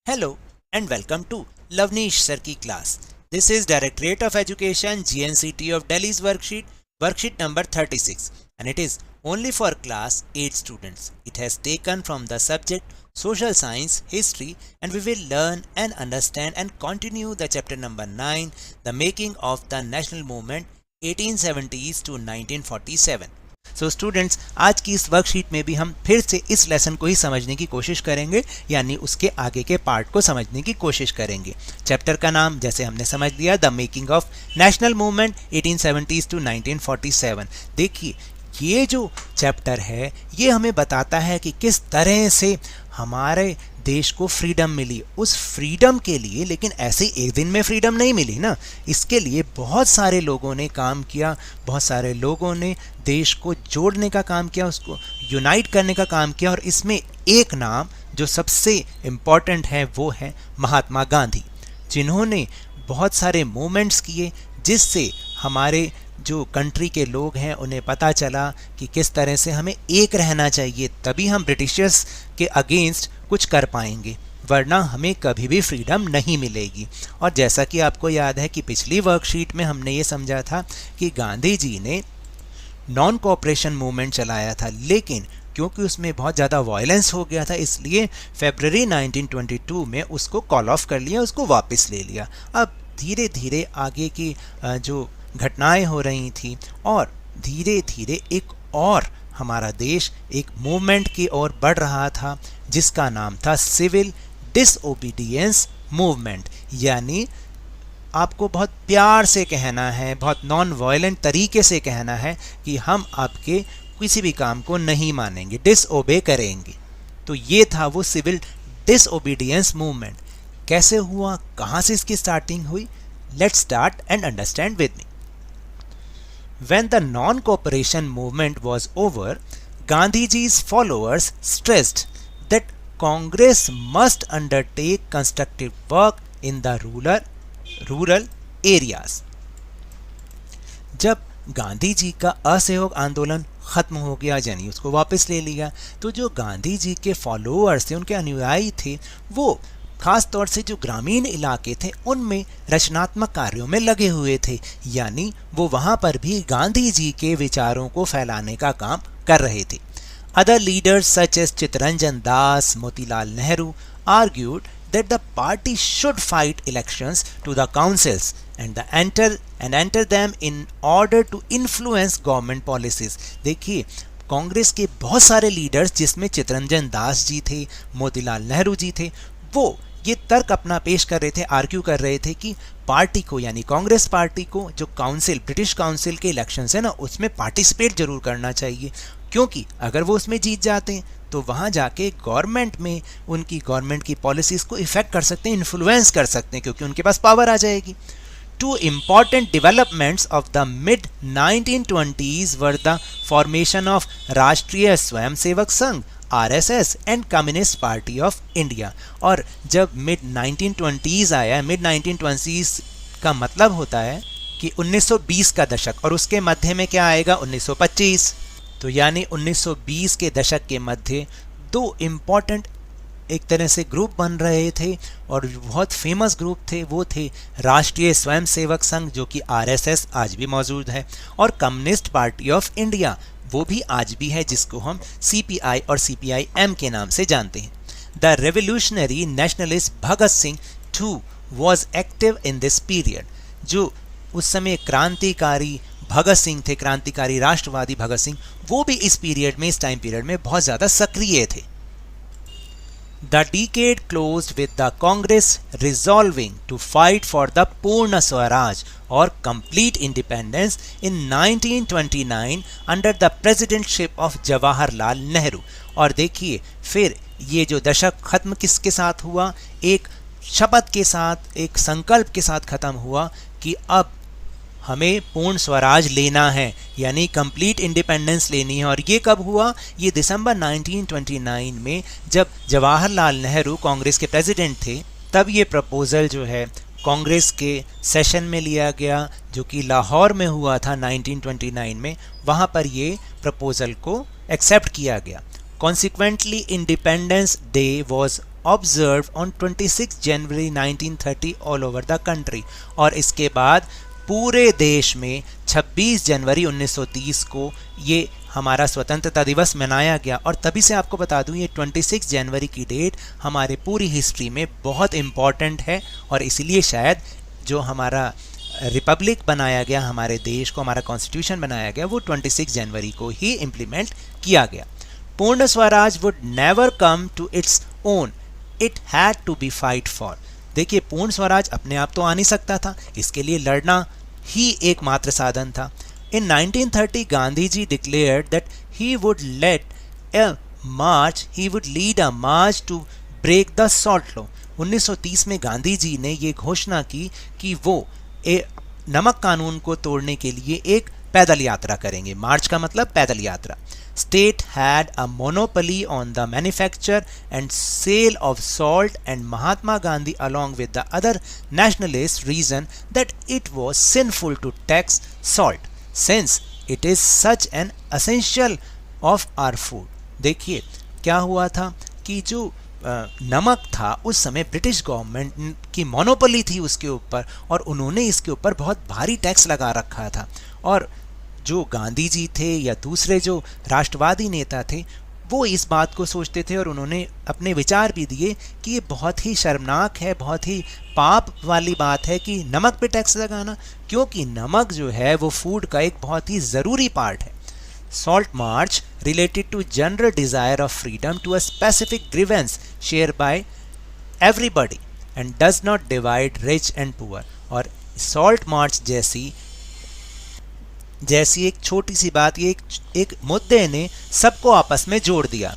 Hello and welcome to Lavneesh Sir ki class. This is Directorate of Education GNCT of Delhi's worksheet number 36, and it is only for class 8 students. It has taken from the subject Social Science History, and we will learn and understand and continue the chapter number 9, the making of the national movement 1870s to 1947. So students, आज की इस worksheet में भी हम फिर से इस lesson को ही समझने की कोशिश करेंगे, यानी उसके आगे के पार्ट को समझने की कोशिश करेंगे। चैप्टर का नाम जैसे हमने समझ लिया, the making of national movement 1870s to 1947। देखिए, ये जो चैप्टर है ये हमें बताता है कि किस तरह से हमारे देश को फ्रीडम मिली। उस फ्रीडम के लिए, लेकिन ऐसे एक दिन में फ्रीडम नहीं मिली ना, इसके लिए बहुत सारे लोगों ने काम किया, बहुत सारे लोगों ने देश को जोड़ने का काम किया, उसको यूनाइट करने का काम किया। और इसमें एक नाम जो सबसे इम्पॉर्टेंट है वो है महात्मा गांधी, जिन्होंने बहुत सारे मूवमेंट्स किए जिससे हमारे जो कंट्री के लोग हैं उन्हें पता चला कि किस तरह से हमें एक रहना चाहिए, तभी हम ब्रिटिशर्स के अगेंस्ट कुछ कर पाएंगे, वरना हमें कभी भी फ्रीडम नहीं मिलेगी। और जैसा कि आपको याद है कि पिछली वर्कशीट में हमने ये समझा था कि गांधी जी ने नॉन कोऑपरेशन मूवमेंट चलाया था, लेकिन क्योंकि उसमें बहुत ज़्यादा वायलेंस हो गया था, इसलिए फरवरी 1922 में उसको कॉल ऑफ कर लिया, उसको वापस ले लिया। अब धीरे धीरे आगे की जो घटनाएं हो रही थी और धीरे धीरे एक और हमारा देश एक मूवमेंट की ओर बढ़ रहा था जिसका नाम था सिविल डिसओबीडियंस मूवमेंट। यानी आपको बहुत प्यार से कहना है, बहुत नॉन वायलेंट तरीके से कहना है कि हम आपके किसी भी काम को नहीं मानेंगे, डिसओबे करेंगे। तो ये था वो सिविल डिसओबीडियंस मूवमेंट। कैसे हुआ, कहाँ से इसकी स्टार्टिंग हुई? Let's start and understand with me. When the non-cooperation movement was over, Gandhiji's followers stressed that Congress must undertake constructive work in the rural areas. जब गांधी जी का असहयोग आंदोलन खत्म हो गया, यानी उसको वापस ले लिया, तो जो गांधी जी के फॉलोअर्स थे, उनके अनुयायी थे, वो खास तौर से जो ग्रामीण इलाके थे उनमें रचनात्मक कार्यों में लगे हुए थे, यानी वो वहाँ पर भी गांधी जी के विचारों को फैलाने का काम कर रहे थे। Other leaders such as Chittaranjan Das, Motilal Nehru argued that the party should fight elections to the councils and enter them in order to influence government policies। देखिए, कांग्रेस के बहुत सारे लीडर्स जिसमें चित्तरंजन दास जी थे, मोतीलाल नेहरू जी थे, वो ये तर्क अपना पेश कर रहे थे, आर्ग्यू कर रहे थे कि पार्टी को, यानी कांग्रेस पार्टी को, जो काउंसिल, ब्रिटिश काउंसिल के इलेक्शंस है ना, उसमें पार्टिसिपेट जरूर करना चाहिए, क्योंकि अगर वो उसमें जीत जाते हैं तो वहाँ जाके गवर्नमेंट में उनकी गवर्नमेंट की पॉलिसीज़ को इफेक्ट कर सकते हैं, इन्फ्लुएंस कर सकते हैं, क्योंकि उनके पास पावर आ जाएगी। Two important developments of the mid-1920s were the formation of राष्ट्रीय Swayamsevak Sangh RSS and communist party of India. और जब मिड 1920s आया, मिड 1920s का मतलब होता है कि 1920 का दशक, और उसके मध्य में क्या आएगा, 1925। तो यानी 1920 के दशक के मध्य दो इम्पॉर्टेंट एक तरह से ग्रुप बन रहे थे और बहुत फेमस ग्रुप थे, वो थे राष्ट्रीय स्वयंसेवक संघ, जो कि RSS आज भी मौजूद है, और कम्युनिस्ट पार्टी ऑफ इंडिया, वो भी आज भी है, जिसको हम CPI और CPIM के नाम से जानते हैं। The revolutionary nationalist Bhagat Singh too was active in this period. जो उस समय क्रांतिकारी भगत सिंह थे, क्रांतिकारी राष्ट्रवादी भगत सिंह, वो भी इस पीरियड में, इस टाइम पीरियड में बहुत ज़्यादा सक्रिय थे। The decade closed with the Congress resolving to fight for the Purna Swaraj or complete independence in 1929 under the presidentship of Jawaharlal Nehru। और देखिए, फिर ये जो दशक खत्म किसके साथ हुआ, एक शपथ के साथ, एक संकल्प के साथ खत्म हुआ कि अब हमें पूर्ण स्वराज लेना है, यानी कंप्लीट इंडिपेंडेंस लेनी है। और ये कब हुआ, ये दिसंबर 1929 में, जब जवाहरलाल नेहरू कांग्रेस के प्रेसिडेंट थे, तब ये प्रपोज़ल जो है कांग्रेस के सेशन में लिया गया, जो कि लाहौर में हुआ था 1929 में। वहाँ पर ये प्रपोज़ल को एक्सेप्ट किया गया। Consequently, Independence Day was observed on 26 January 1930 all over the country। और इसके बाद पूरे देश में 26 जनवरी 1930 को ये हमारा स्वतंत्रता दिवस मनाया गया। और तभी से आपको बता दूं, ये 26 जनवरी की डेट हमारे पूरी हिस्ट्री में बहुत इम्पॉर्टेंट है, और इसीलिए शायद जो हमारा रिपब्लिक बनाया गया, हमारे देश को हमारा कॉन्स्टिट्यूशन बनाया गया, वो 26 जनवरी को ही इम्प्लीमेंट किया गया। Purna Swaraj would never come to its own, it had to be fight for. देखिए, पूर्ण स्वराज अपने आप तो आ नहीं सकता था, इसके लिए लड़ना ही एकमात्र साधन था। In 1930, Gandhiji declared that he would lead a march to break the salt law। 1930 में गांधी जी ने ये घोषणा की कि वो नमक कानून को तोड़ने के लिए एक पैदल यात्रा करेंगे। मार्च का मतलब पैदल यात्रा। State had a monopoly on the manufacture and sale of salt, and Mahatma Gandhi, along with the other nationalists, reasoned that it was sinful to tax salt since it is such an essential of our food। देखिए क्या हुआ था कि जो नमक था उस समय ब्रिटिश गवर्नमेंट की मोनोपोली थी उसके ऊपर, और उन्होंने इसके ऊपर बहुत भारी टैक्स लगा रखा था। और जो गांधी जी थे या दूसरे जो राष्ट्रवादी नेता थे, वो इस बात को सोचते थे और उन्होंने अपने विचार भी दिए कि ये बहुत ही शर्मनाक है, बहुत ही पाप वाली बात है कि नमक पे टैक्स लगाना, क्योंकि नमक जो है वो फूड का एक बहुत ही ज़रूरी पार्ट है। Salt march related to general desire of freedom to a specific grievance share by everybody and does not divide rich and poor. और सॉल्ट मार्च जैसी एक छोटी सी बात, ये एक मुद्दे ने सबको आपस में जोड़ दिया,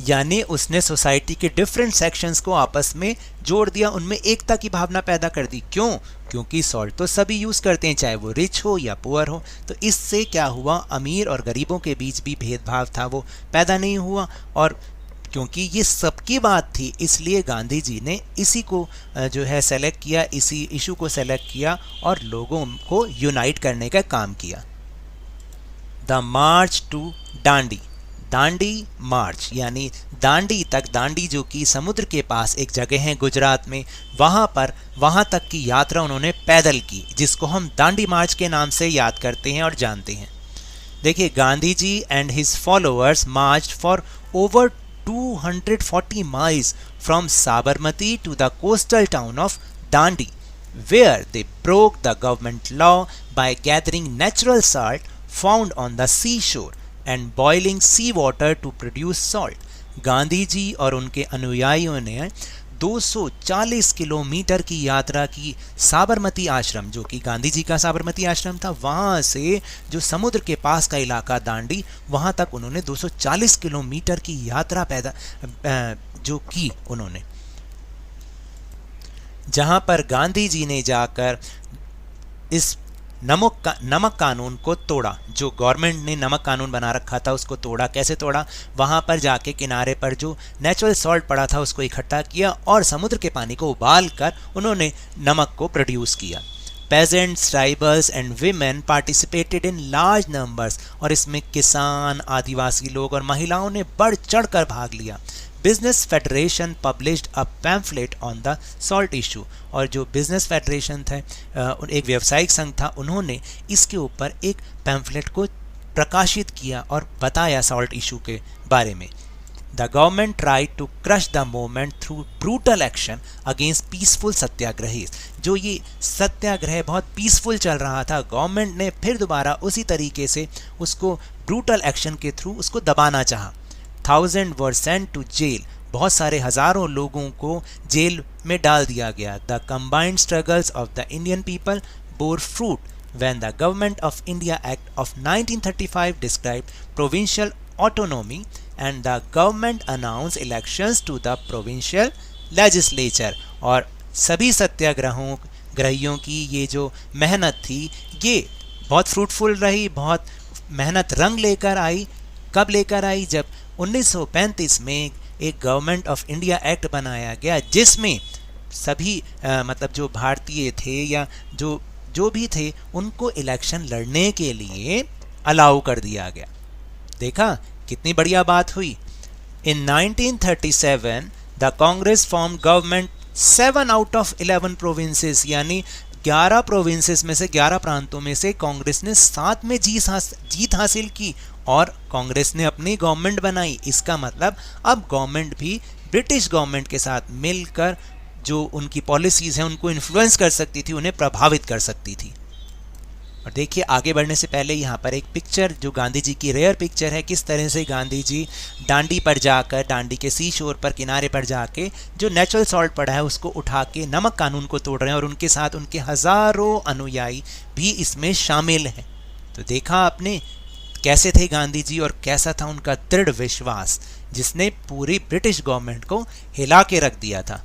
यानी उसने सोसाइटी के डिफरेंट सेक्शंस को आपस में जोड़ दिया, उनमें एकता की भावना पैदा कर दी। क्यों? क्योंकि सॉल्ट तो सभी यूज़ करते हैं, चाहे वो रिच हो या पुअर हो। तो इससे क्या हुआ, अमीर और गरीबों के बीच भी भेदभाव था वो पैदा नहीं हुआ। और क्योंकि ये सबकी बात थी, इसलिए गांधी जी ने इसी को जो है सेलेक्ट किया, इसी इशू को सेलेक्ट किया और लोगों को यूनाइट करने का काम किया। The march to Dandi, Dandi march यानी दांडी तक, दांडी जो कि समुद्र के पास एक जगह है गुजरात में, वहाँ तक की यात्रा उन्होंने पैदल की, जिसको हम दांडी मार्च के नाम से याद करते हैं और जानते हैं। देखिए, Gandhi ji and his followers marched for over 240 miles from Sabarmati to the coastal town of Dandi, where they broke the government law by gathering natural salt found on the seashore and boiling seawater to produce salt। Gandhi ji और उनके अनुयायियों ने 240 kilometre की यात्रा की साबरमती आश्रम, जो कि गांधी जी का साबरमती आश्रम था, वहाँ से जो समुद्र के पास का इलाका दांडी, वहाँ तक उन्होंने 240 किलोमीटर की यात्रा जो की उन्होंने, जहाँ पर गांधी जी ने जाकर इस नमक कानून को तोड़ा। जो गवर्नमेंट ने नमक कानून बना रखा था उसको तोड़ा। कैसे तोड़ा? वहाँ पर जाके किनारे पर जो नेचुरल सॉल्ट पड़ा था उसको इकट्ठा किया और समुद्र के पानी को उबाल कर उन्होंने नमक को प्रोड्यूस किया। Pageants, tribals and women participated in large numbers, और इसमें किसान, आदिवासी लोग और महिलाओं ने बढ़ चढ़ कर भाग लिया। Business federation published a pamphlet on the salt issue, और जो बिजनेस फेडरेशन था, एक व्यावसायिक संघ था, उन्होंने इसके ऊपर एक पैम्फलेट को प्रकाशित किया और बताया सॉल्ट इशू के बारे में। The government tried to crush the movement through brutal action against peaceful satyagrahi. जो ये सत्याग्रह बहुत पीसफुल चल रहा था, गवर्नमेंट ने फिर दोबारा उसी तरीके से उसको ब्रूटल एक्शन के थ्रू उसको दबाना चाहा। 1000 were sent to jail, बहुत सारे हजारों लोगों को जेल में डाल दिया गया। The combined struggles of the Indian people bore fruit when the Government of India Act of 1935 described provincial autonomy and the government announced elections to the provincial legislature। और सभी सत्याग्रहियों की ये जो मेहनत थी ये बहुत फ्रूटफुल रही, बहुत मेहनत रंग लेकर आई। कब लेकर आई? जब 1935 में एक गवर्नमेंट ऑफ इंडिया एक्ट बनाया गया, जिसमें सभी मतलब जो भारतीय थे या जो भी थे उनको इलेक्शन लड़ने के लिए अलाउ कर दिया गया। देखा कितनी बढ़िया बात हुई। इन 1937 the Congress form government 7 out of 11 provinces, यानी 11 प्रोविंसेस में से 11 प्रांतों में से कांग्रेस ने 7 में जीत हासिल की और कांग्रेस ने अपनी गवर्नमेंट बनाई। इसका मतलब अब गवर्नमेंट भी ब्रिटिश गवर्नमेंट के साथ मिलकर जो उनकी पॉलिसीज हैं उनको इन्फ्लुएंस कर सकती थी, उन्हें प्रभावित कर सकती थी। और देखिए आगे बढ़ने से पहले यहाँ पर एक पिक्चर जो गांधी जी की रेयर पिक्चर है, किस तरह से गांधी जी डांडी पर जाकर, डांडी के सी शोर पर किनारे पर जाके जो नेचुरल सॉल्ट पड़ा है उसको उठा के नमक कानून को तोड़ रहे हैं और उनके साथ उनके हजारों अनुयायी भी इसमें शामिल हैं। तो देखा आपने कैसे थे गांधी जी और कैसा था उनका दृढ़ विश्वास जिसने पूरी ब्रिटिश गवर्नमेंट को हिला के रख दिया था।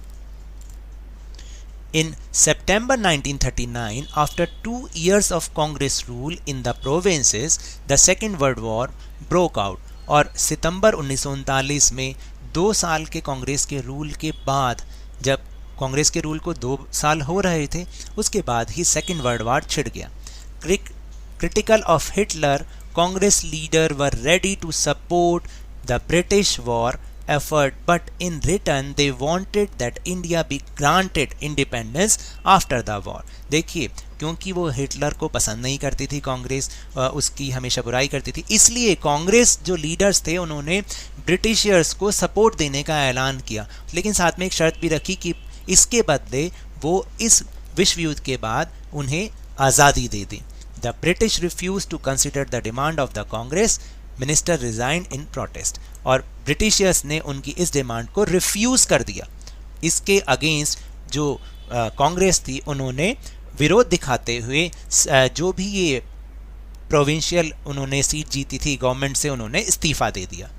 In September 1939, after 2 years of Congress rule in the provinces, the Second World War broke out. और सितंबर 1939 में 2 साल के कांग्रेस के रूल के बाद, जब कांग्रेस के रूल को 2 साल हो रहे थे, उसके बाद ही सेकेंड वर्ल्ड वॉर छिड़ गया। Critical of Hitler, Congress leader were ready to support the British war effort, but in return they wanted that India be granted independence after the war. देखिए क्योंकि वो हिटलर को पसंद नहीं करती थी कांग्रेस, उसकी हमेशा बुराई करती थी, इसलिए कांग्रेस जो लीडर्स थे उन्होंने ब्रिटिशर्स को सपोर्ट देने का ऐलान किया, लेकिन साथ में एक शर्त भी रखी कि इसके बदले वो इस विश्व युद्ध के बाद उन्हें आज़ादी दे दें। The British refused to consider the demand of the Congress. Minister resigned in protest. और ब्रिटिशर्स ने उनकी इस डिमांड को रिफ्यूज कर दिया। इसके अगेंस्ट जो कांग्रेस थी उन्होंने विरोध दिखाते हुए जो भी ये प्रोविंशियल उन्होंने सीट जीती थी गवर्नमेंट से, उन्होंने इस्तीफा दे दिया।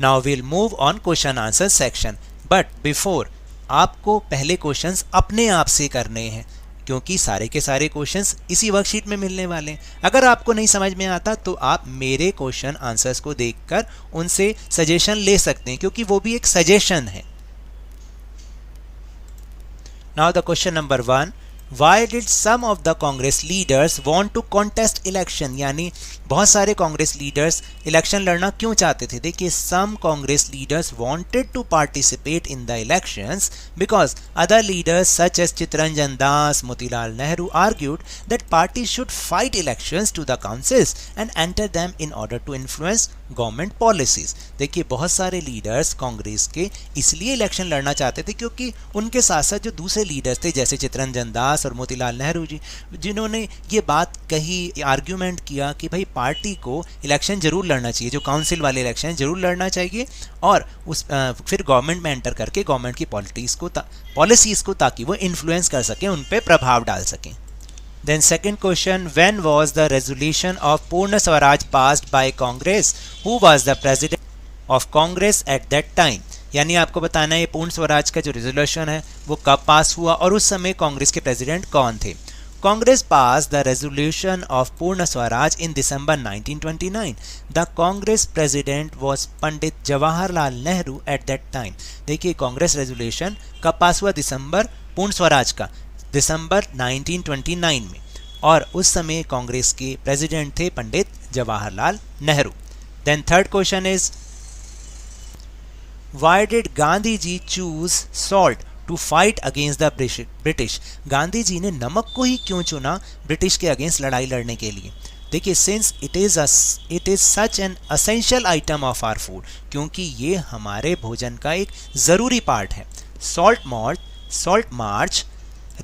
Now will move on question answer section, but before आपको पहले क्वेश्चंस अपने आप से करने हैं क्योंकि सारे के सारे क्वेश्चंस इसी वर्कशीट में मिलने वाले हैं। अगर आपको नहीं समझ में आता तो आप मेरे क्वेश्चन आंसर्स को देखकर उनसे सजेशन ले सकते हैं क्योंकि वो भी एक सजेशन है। Now the question number 1, Why did some of the Congress leaders want to contest election? यानी बहुत सारे कांग्रेस लीडर्स इलेक्शन लड़ना क्यों चाहते थे? देखिए, some Congress leaders wanted to participate in the elections because other leaders such as Chittaranjan Das, Motilal Nehru argued that parties should fight elections to the councils and enter them in order to influence government policies. देखिए, बहुत सारे leaders Congress के इसलिए election लड़ना चाहते थे क्योंकि उनके साथ साथ जो दूसरे लीडर्स थे जैसे चित्तरंजन दास और मोतीलाल नेहरू जी, जिन्होंने ये बात कही, आर्ग्यूमेंट किया कि भाई पार्टी को इलेक्शन जरूर लड़ना चाहिए, जो काउंसिल वाले इलेक्शन जरूर लड़ना चाहिए और उस फिर गवर्नमेंट में एंटर करके गवर्नमेंट की पॉलिसीज़ को ताकि वो इन्फ्लुएंस कर सकें, उन पर प्रभाव डाल सकें। Then second question, when was the resolution of Purna Swaraj passed by Congress? Who was the president of Congress at that time? यानी आपको बताना है ये पूर्ण स्वराज का जो रेजोल्यूशन है वो कब पास हुआ और उस समय कांग्रेस के प्रेसिडेंट कौन थे। Congress passed the resolution of Purna Swaraj in December 1929. The Congress president was Pandit Jawaharlal Nehru at that time. देखिए, कांग्रेस रेजोल्यूशन कब पास हुआ? दिसंबर, पूर्ण स्वराज का दिसंबर 1929 में, और उस समय कांग्रेस के प्रेसिडेंट थे Pandit Jawaharlal Nehru. Then third question is, why did Gandhi ji choose salt to fight against the British? Gandhi ji ने नमक को ही क्यों चुना ब्रिटिश के अगेंस्ट लड़ाई लड़ने के लिए? देखिए, since it is such an essential item of our food, क्योंकि ये हमारे भोजन का एक ज़रूरी पार्ट है। Salt march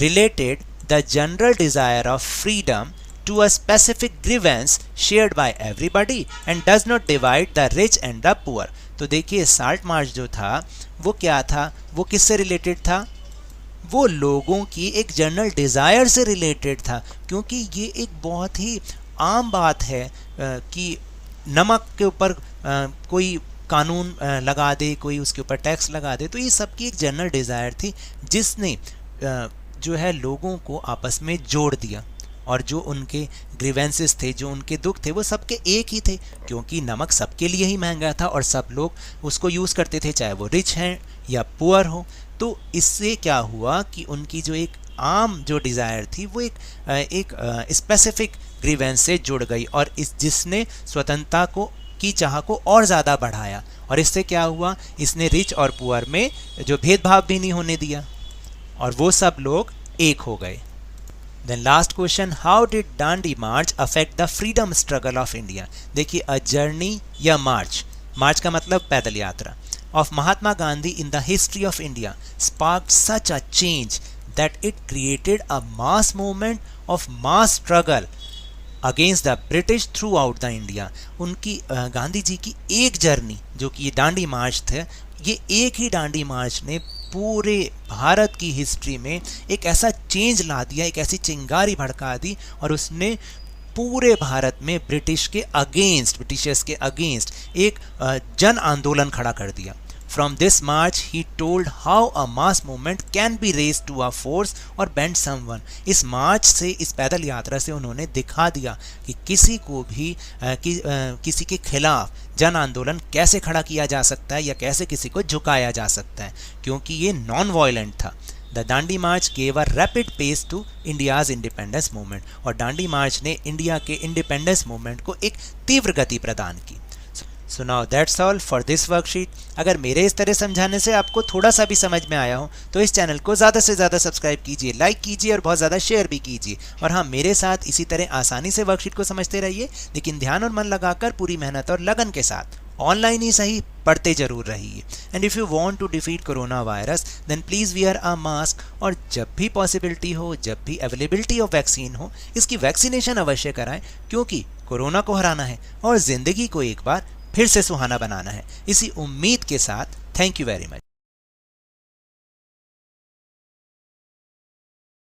related the general desire of freedom to a specific grievance shared by everybody and does not divide the rich and the poor. तो देखिए, साल्ट मार्च जो था वो क्या था? वो किससे रिलेटेड था? वो लोगों की एक जनरल डिज़ायर से रिलेटेड था, क्योंकि ये एक बहुत ही आम बात है कि नमक के ऊपर कोई कानून लगा दे, कोई उसके ऊपर टैक्स लगा दे। तो ये सबकी एक जनरल डिज़ायर थी जिसने जो है लोगों को आपस में जोड़ दिया, और जो उनके ग्रीवेंसेस थे, जो उनके दुख थे, वो सबके एक ही थे, क्योंकि नमक सबके लिए ही महंगा था और सब लोग उसको यूज़ करते थे, चाहे वो रिच हैं या पुअर हो। तो इससे क्या हुआ कि उनकी जो एक आम जो डिज़ायर थी वो एक स्पेसिफिक ग्रीवेंस से जुड़ गई, और जिसने स्वतंत्रता को की चाह को और ज़्यादा बढ़ाया, और इससे क्या हुआ, इसने रिच और पुअर में जो भेदभाव भी नहीं होने दिया, और वो सब लोग एक हो गए। Then last question, how did Dandi March affect the freedom struggle of India? देखिए, a journey या मार्च का मतलब पैदल यात्रा, of Mahatma Gandhi in the history of India sparked such a change that it created a mass movement of mass struggle against the British through out the India. उनकी गांधी जी की एक journey जो कि ये दांडी मार्च थे, ये एक ही दांडी मार्च ने पूरे भारत की हिस्ट्री में एक ऐसा चेंज ला दिया, एक ऐसी चिंगारी भड़का दी, और उसने पूरे भारत में ब्रिटिशर्स के अगेंस्ट एक जन आंदोलन खड़ा कर दिया। From this march, he told how a mass movement can be raised to a force or bend someone. इस मार्च से, इस पैदल यात्रा से उन्होंने दिखा दिया कि किसी को भी किसी के खिलाफ जन आंदोलन कैसे खड़ा किया जा सकता है या कैसे किसी को झुकाया जा सकता है, क्योंकि ये नॉन वायलेंट था। The Dandi march gave a rapid pace to India's independence movement, और दांडी मार्च ने इंडिया के इंडिपेंडेंस मूवमेंट को एक तीव्र गति प्रदान की। So now that's all for this worksheet. अगर मेरे इस तरह समझाने से आपको थोड़ा सा भी समझ में आया हो तो इस चैनल को ज़्यादा से ज़्यादा सब्सक्राइब कीजिए, लाइक कीजिए और बहुत ज़्यादा शेयर भी कीजिए। और हाँ, मेरे साथ इसी तरह आसानी से वर्कशीट को समझते रहिए, लेकिन ध्यान और मन लगाकर पूरी मेहनत और लगन के साथ ऑनलाइन ही सही पढ़ते जरूर रहिए। And if you want to defeat corona virus then please wear a mask, और जब भी पॉसिबिलिटी हो, जब भी अवेलेबिलिटी ऑफ वैक्सीन हो, इसकी वैक्सीनेशन अवश्य कराएं, क्योंकि कोरोना को हराना है और ज़िंदगी को एक बार फिर से सुहाना बनाना है। इसी उम्मीद के साथ थैंक यू वेरी मच।